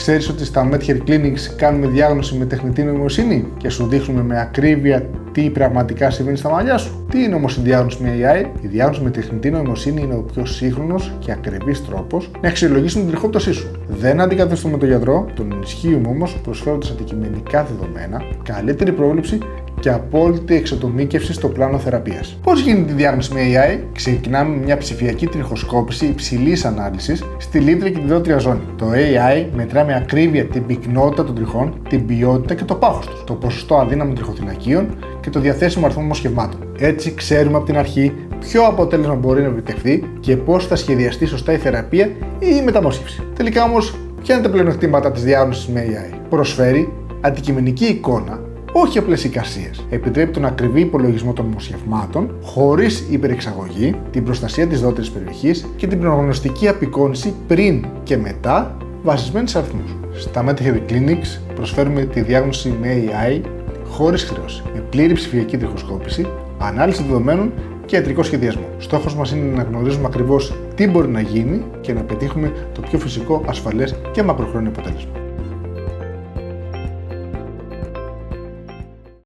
Ξέρεις ότι στα MedHair Clinics κάνουμε διάγνωση με τεχνητή νοημοσύνη και σου δείχνουμε με ακρίβεια τι πραγματικά συμβαίνει στα μαλλιά σου? Τι είναι όμως η διάγνωση με AI? Η διάγνωση με τεχνητή νοημοσύνη είναι ο πιο σύγχρονος και ακριβής τρόπος να αξιολογήσουμε την τριχόπτωσή σου. Δεν αντικαθιστούμε τον γιατρό, τον ενισχύουμε όμως προσφέροντας αντικειμενικά δεδομένα, καλύτερη πρόβλεψη και απόλυτη εξατομίκευση στο πλάνο θεραπείας. Πώς γίνεται η διάγνωση με AI? Ξεκινάμε με μια ψηφιακή τριχοσκόπηση υψηλής ανάλυσης στη λίμπρια και τη δόντρια ζώνη. Το AI μετρά με ακρίβεια την πυκνότητα των τριχών, την ποιότητα και το πάχος τους, το ποσοστό αδύναμων τριχοθυλακίων και το διαθέσιμο αριθμό μοσχευμάτων. Έτσι, ξέρουμε από την αρχή ποιο αποτέλεσμα μπορεί να επιτευχθεί και πώς θα σχεδιαστεί σωστά η θεραπεία ή η μεταμόσχευση. Τελικά όμως, ποια είναι τα πλεονεκτήματα της διάγνωσης με AI? Προσφέρει αντικειμενική εικόνα, όχι απλές εικασίες. Επιτρέπει τον ακριβή υπολογισμό των μοσχευμάτων, χωρίς υπερεξαγωγή, την προστασία της δόντρης περιοχής και την προγνωστική απεικόνηση πριν και μετά, βασισμένη σε αριθμούς. Στα MedHair Clinics προσφέρουμε τη διάγνωση με AI χωρίς χρέωση, με πλήρη ψηφιακή τριχοσκόπηση, ανάλυση δεδομένων και ιατρικό σχεδιασμό. Στόχος μας είναι να γνωρίζουμε ακριβώς τι μπορεί να γίνει και να πετύχουμε το πιο φυσικό, ασφαλές και μακροχρόνιο αποτέλεσμα.